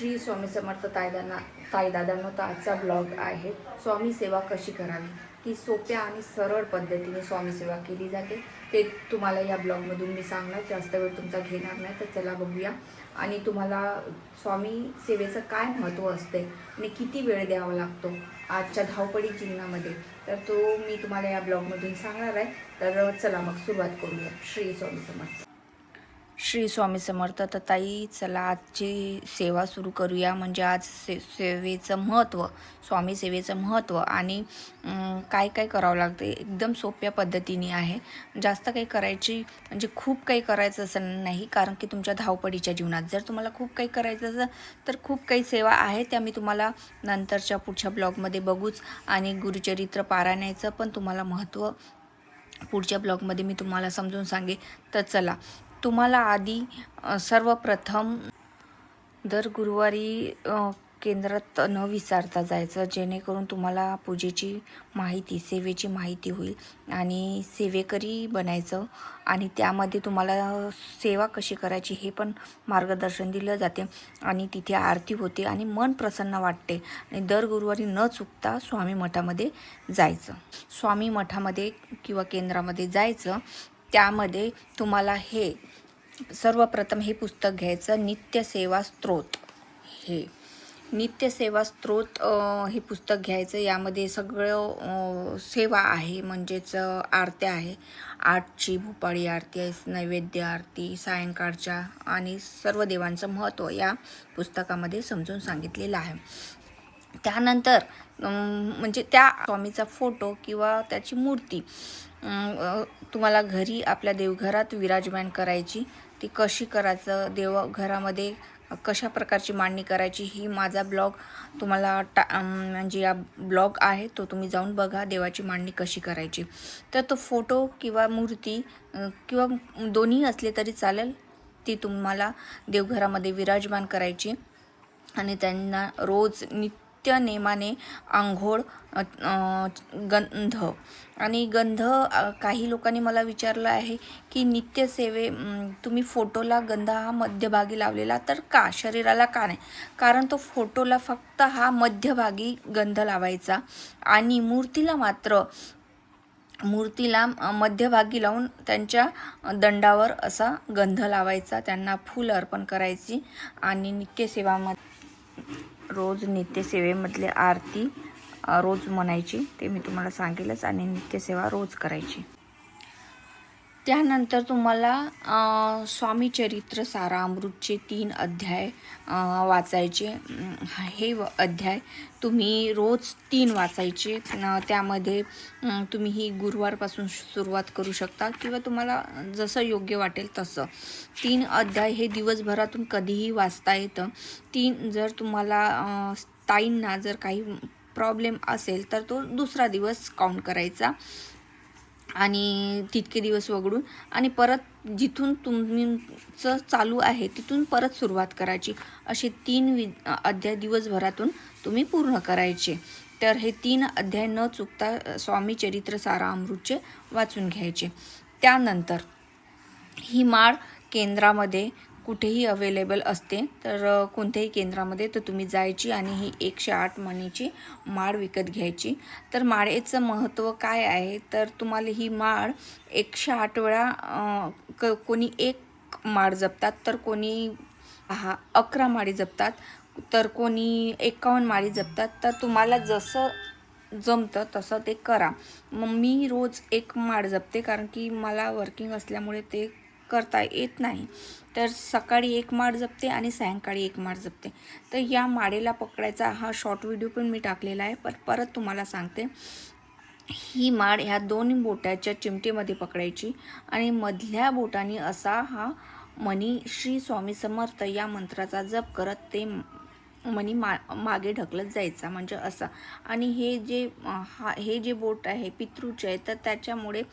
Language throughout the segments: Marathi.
श्री स्वामी समर्थ ताईदादांनो, तर आजचा ब्लॉग आहे स्वामी सेवा कशी करावी, की सोप्या आणि सरळ पद्धतीने स्वामी सेवा केली जाते ते तुम्हाला या ब्लॉगमधून मी सांगणार. जास्त वेळ तुमचा घेणार नाही, तर चला बघूया. आणि तुम्हाला स्वामी सेवेचं काय महत्त्व असते आणि किती वेळ द्यावा लागतो आजच्या धावपळी जीवनामध्ये, तर तो मी तुम्हाला या ब्लॉगमधून सांगणार आहे. तर चला मग सुरुवात करूया. श्री स्वामी समर्थ. श्री स्वामी समर्थ. तर ताई, चला आजची सेवा सुरू करूया. म्हणजे आज सेवेचं महत्त्व, स्वामी सेवेचं महत्त्व आणि काय काय करावं लागतं एकदम सोप्या पद्धतीने आहे. जास्त काही करायची म्हणजे खूप काही करायचं असं नाही, कारण की तुमच्या धावपळीच्या जीवनात जर तुम्हाला खूप काही करायचं असेल तर खूप काही सेवा आहे, त्या मी तुम्हाला नंतरच्या पुढच्या ब्लॉगमध्ये बघूच. आणि गुरुचरित्र पारायणाचं पण तुम्हाला महत्त्व पुढच्या ब्लॉगमध्ये मी तुम्हाला समजून सांगे. तर चला, तुम्हाला आधी सर्वप्रथम दर गुरुवारी केंद्रात न विसरता जायचं, जेणेकरून तुम्हाला पूजेची माहिती, सेवेची माहिती होईल आणि सेवेकरी बनायचं. आणि त्यामध्ये तुम्हाला सेवा कशी करायची हे पण मार्गदर्शन दिलं जाते आणि तिथे आरती होते आणि मन प्रसन्न वाटते. आणि दर गुरुवारी न चुकता स्वामी मठामध्ये जायचं. स्वामी मठामध्ये किंवा केंद्रामध्ये जायचं. त्यामध्ये तुम्हाला हे सर्वप्रथम हे पुस्तक घ्यायचं, नित्यसेवा स्तोत्र. हे नित्यसेवा स्तोत्र हे पुस्तक घ्यायचं. यामध्ये सगळं सेवा आहे, म्हणजेच आरत्या आहे. आठची भूपाळी आरती आहे, नैवेद्य आरती, सायंकाळच्या, आणि सर्व देवांचं महत्त्व या पुस्तकामध्ये समजून सांगितलेलं आहे. त्यानंतर म्हणजे त्या स्वामीचा फोटो किंवा त्याची मूर्ती तुम्हाला घरी आपल्या देवघरात विराजमान करायची. ती कशी करायचं, देवघरामध्ये कशा प्रकारची मांडणी करायची, ही माझा ब्लॉग तुम्हाला म्हणजे या ब्लॉग आहे तो तुम्ही जाऊन बघा, देवाची मांडणी कशी करायची. तर तो फोटो किंवा मूर्ती किंवा दोन्ही असले तरी चालेल, ती तुम्हाला देवघरामध्ये विराजमान करायची. आणि त्यांना रोज नित्य नेमाने आंघोळ, गंध आणि गंध, काही लोकांनी मला विचारलं आहे की नित्यसेवे तुम्ही फोटोला गंध हा मध्यभागी लावलेला तर का, शरीराला का नाही? कारण तो फोटोला फक्त हा मध्यभागी गंध लावायचा आणि मूर्तीला मध्यभागी लावून त्यांच्या दंडावर असा गंध लावायचा, त्यांना फूल अर्पण करायची. आणि नित्यसेवामध्ये रोज नित्यसेवेमधले आरती रोज म्हणायची, ते मी तुम्हाला सांगेलच. आणि नित्यसेवा रोज करायची. त्यानंतर तुम्हाला स्वामी चरित्र सारामृतचे 3 अध्याय वाचायचे. हे अध्याय तुम्ही रोज 3 वाचायचे. त्यामध्ये तुम्ही ही गुरुवारपासून सुरुवात करू शकता किंवा तुम्हाला जसं योग्य वाटेल तसं. 3 अध्याय हे दिवसभरातून कधीही वाचता येतं. 3 जर तुम्हाला ताईंना जर काही प्रॉब्लेम असेल तर तो दुसरा दिवस काउंट करायचा आणि तितके दिवस वगळून, आणि परत जिथून तुमचं चालू आहे तिथून परत सुरुवात करायची. असे 3 अध्याय दिवसभरातून तुम्ही पूर्ण करायचे. तर हे 3 अध्याय न चुकता स्वामी चरित्र सारामृतचे वाचून घ्यायचे. त्यानंतर ही माळ केंद्रामध्ये कुठेही अवेलेबल असते, तर कोणत्याही केंद्रामध्ये तर तुम्ही जायची आणि ही 108 मणीची माळ विकत घ्यायची. तर माळेचं महत्त्व काय आहे, तर तुम्हाला ही माळ 108 वेळा कोणी 1 माळ जपतात, तर कोणी 11 माळी जपतात, तर कोणी 51 माळी जपतात. तर तुम्हाला जसं जमतं तसं ते करा. मग मी रोज 1 माळ जपते, कारण की मला वर्किंग असल्यामुळे ते करता येत नाही. तर सकाळी 1 माळ जपते आणि सायंकाळी 1 माळ जपते. तर या माळेला पकडायचा हा शॉर्ट व्हिडिओ पण मी टाकलेला आहे, पण परत तुम्हाला सांगते. ही माळ ह्या 2 बोटाच्या चिमटेमध्ये पकडायची आणि मधल्या बोटाने असा हा मणी श्री स्वामी समर्थ या मंत्राचा जप करत ते मणी मागे ढकलत जायचा, म्हणजे असं. आणि हे जे बोट आहे पितृचे आहे, तर त्याच्यामुळे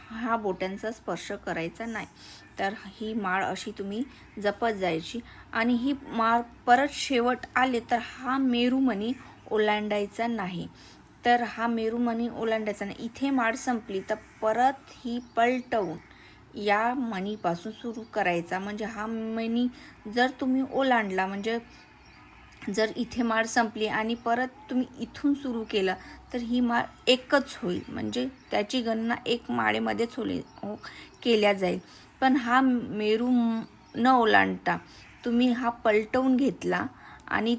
हा बोटांचा स्पर्श करायचा नाही. तर ही माळ अशी तुम्ही जपत जायची. आणि ही माळ परत शेवट आले तर हा मेरूमणी ओलांडायचा नाही. तर हा मेरूमणी ओलांडायचा नाही. इथे माळ संपली तर परत ही पलटवून या मणीपासून सुरू करायचा. म्हणजे हा मणी जर तुम्ही ओलांडला, म्हणजे जर इथे माळ संपली आणि परत तुम्ही इथून सुरू केलं तर ही माळ एकच होईल, म्हणजे त्याची गणना एक माळेमध्येच केल्या जाईल. पण हा मेरू न ओलांडता तुम्ही हा पलटवून घेतला आणि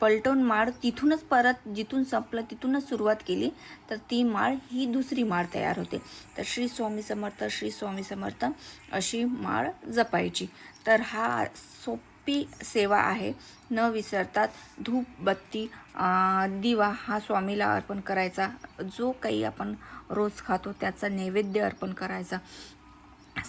पलटवून माळ तिथूनच परत जिथून संपलं तिथूनच सुरुवात केली तर ती माळ ही दुसरी माळ तयार होते. तर श्री स्वामी समर्थ, श्री स्वामी समर्थ अशी माळ जपायची. तर हा सोपी सेवा आहे. न विसरतात धूप, बत्ती, दिवा हा स्वामीला अर्पण करायचा. जो काही आपण रोज खातो त्याचा नैवेद्य अर्पण करायचा.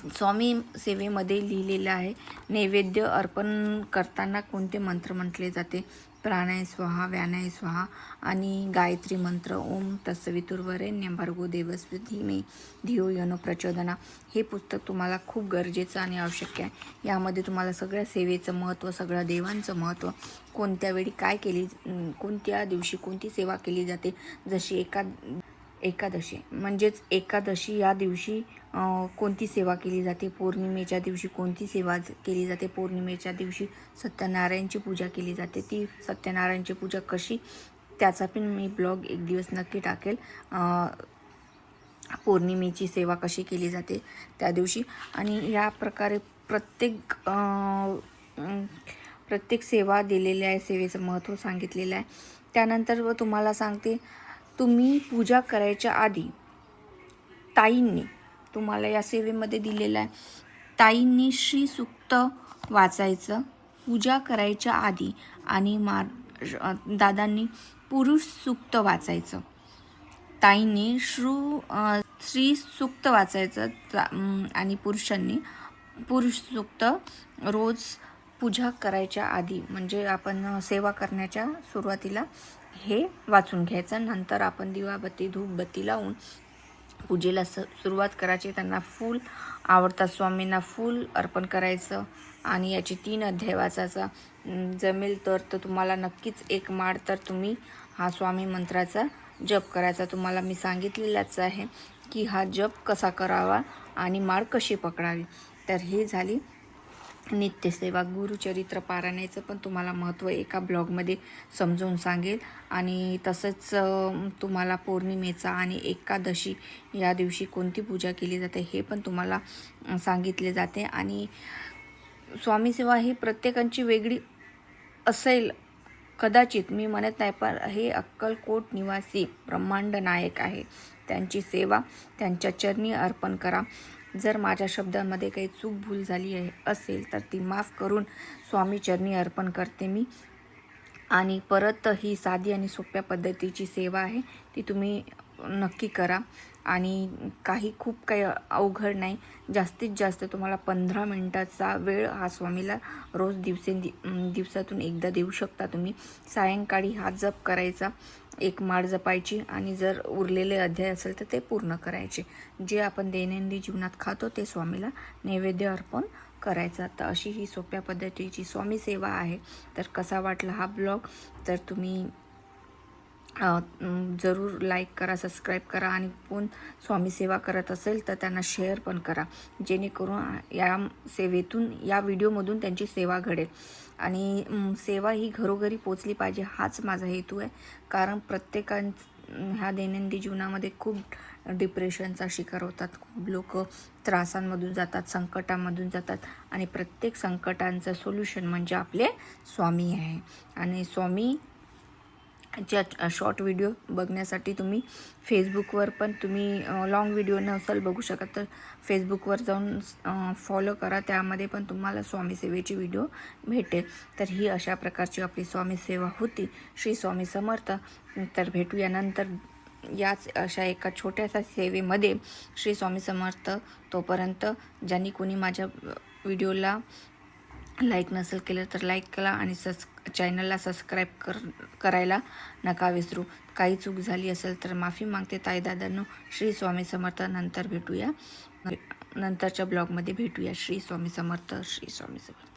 स्वामी सेवेमध्ये लिहिलेलं आहे नैवेद्य अर्पण करताना कोणते मंत्र म्हटले जाते. प्राणाय स्वाहा, व्यानाय स्वाहा आणि गायत्री मंत्र ओम तत्सवितुर्वरेण्यं भर्गो देवस्य धीमे धियो यो प्रचोदना. हे पुस्तक तुम्हाला खूप गरजेचं आणि आवश्यक आहे. यामध्ये तुम्हाला सगळ्या सेवेचं महत्त्व, सगळ्या देवांचं महत्त्व, कोणत्या वेळी काय केली, कोणत्या दिवशी कोणती सेवा केली जाते. जशी एकादशी म्हणजेच एकादशी या दिवशी कोणती सेवा केली जाते, पौर्णिमेच्या दिवशी कोणती सेवा केली जाते, पौर्णिमेच्या दिवशी सत्यनारायणची पूजा केली जाते. ती सत्यनारायणची पूजा कशी, त्याचा पण मी ब्लॉग एक दिवस नक्की टाकेल. पौर्णिमेची सेवा कशी केली जाते त्या दिवशी. आणि या प्रकारे प्रत्येक सेवा दिलेली आहे, सेवेचं महत्त्व सांगितलेलं आहे. त्यानंतर तुम्हाला सांगते, तुम्ही पूजा करायच्या आधी ताईंनी तुम्हाला या सेवेमध्ये दिलेलं आहे, ताईंनी श्री सूक्त वाचायचं पूजा करायच्या आधी आणि दादांनी पुरुष सूक्त वाचायचं. ताईंनी श्री सूक्त वाचायचं आणि पुरुषांनी पुरुष सूक्त रोज पूजा करायच्या आधी, म्हणजे आपण सेवा करण्याच्या सुरुवातीला हे वाचून घ्यायचं. नंतर आपण दिवाबत्ती, धूपबत्ती लावून पूजेला सुरुवात करायची. त्यांना फूल आवडतात, स्वामींना फूल अर्पण करायचं आणि याचे 3 अध्याय वाचायचा. जमेल तर तुम्हाला नक्कीच एक माळ तर तुम्ही हा स्वामी मंत्राचा जप करायचा. तुम्हाला मी सांगितलेलंच आहे की हा जप कसा करावा आणि माळ कशी पकडावी. तर ही झाली नित्यसेवा. गुरुचरित्र पारायणाचं पण तुम्हाला महत्त्व एका ब्लॉगमध्ये समजून सांगेल. आणि तसंच तुम्हाला पौर्णिमेचा आणि एकादशी या दिवशी कोणती पूजा केली जाते हे पण तुम्हाला सांगितले जाते. आणि स्वामीसेवा ही प्रत्येकाची वेगळी असेल कदाचित, मी म्हणत नाही, पण हे अक्कलकोट निवासी ब्रह्मांड नायक आहे. त्यांची सेवा त्यांच्या चरणी अर्पण करा. जर माझ्या शब्दांमध्ये काही चूक भूल झाली असेल तर ती माफ करून स्वामी चरणी अर्पण करते मी. आणि परत ही साधी आणि सोप्या पद्धतीची सेवा आहे, ती तुम्ही नक्की करा. आणि खूप काही अवघड नाही. जास्तीत जास्त तुम्हाला 15 मिनिटाचा वेळ हा स्वामीला रोज दिवसातून एकदा देऊ शकता तुम्ही. सायंकाळी हा जप करायचा, एक माळ जपायची आणि जर उरलेले अध्याय असेल तर ते पूर्ण करायचे. जे आपण दैनंदिन जीवनात खातो ते स्वामीला नैवेद्य अर्पण करायचा. तर अशी ही सोप्या पद्धतीची स्वामी सेवा आहे. तर कसा वाटला हा ब्लॉग, तर तुम्ही जरूर लाईक करा, सबस्क्राईब करा आणि कोण स्वामी सेवा करत असेल तर त्यांना शेअर पण करा, जेणेकरून या सेवेतून, या व्हिडिओमधून त्यांची सेवा घडेल. आणि सेवा ही घरोघरी पोचली पाहिजे हाच माझा हेतू आहे. कारण ह्या दैनंदिन जीवनामध्ये खूप डिप्रेशनचा शिकार होतात. खूप लोक त्रासांमधून जातात, संकटामधून जातात. आणि प्रत्येक संकटांचं सोल्युशन म्हणजे आपले स्वामी आहे. आणि स्वामी च्या शॉर्ट व्हिडिओ बघण्यासाठी तुम्ही फेसबुकवर पण, तुम्ही लॉंग व्हिडिओ नसाल बघू शकत तर फेसबुकवर जाऊन फॉलो करा. त्यामध्ये पण तुम्हाला स्वामी सेवेची व्हिडिओ भेटेल. तर ही अशा प्रकारची आपली स्वामी सेवा होती. श्री स्वामी समर्थ. तर भेटूया नंतर याच अशा एका छोट्याशा सेवेमध्ये. श्री स्वामी समर्थ. तोपर्यंत ज्यांनी कोणी माझ्या व्हिडिओला लाईक नसेल केलं तर लाईक करा आणि चॅनलला सबस्क्राईब करायला नका विसरू. काही चूक झाली असेल तर माफी मागते ताई दादांनो. श्री स्वामी समर्थ. नंतरच्या ब्लॉगमध्ये भेटूया. श्री स्वामी समर्थ, श्री स्वामी समर्थ.